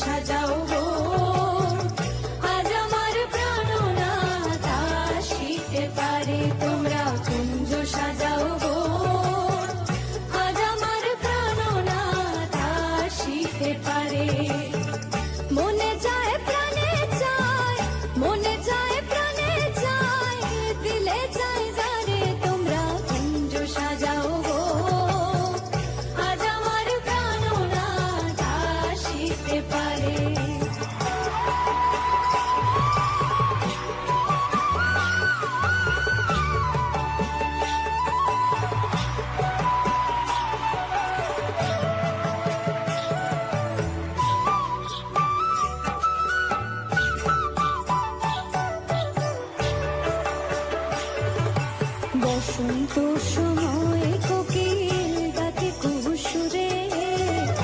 সাজাও গো, আজ আমার প্রাণনাথ আসিতে পারে। তোমরা কুঞ্জ সাজাও গো, আজ আমার প্রাণনাথ আসিতে পারে। মনে চায় প্রাণে চায়, মনে চায় প্রাণে চায়, দিলে চায় যারে। তোমরা কুঞ্জ সাজাও গো, আজ আমার প্রাণনাথ আসিতে পারে। বসন্ত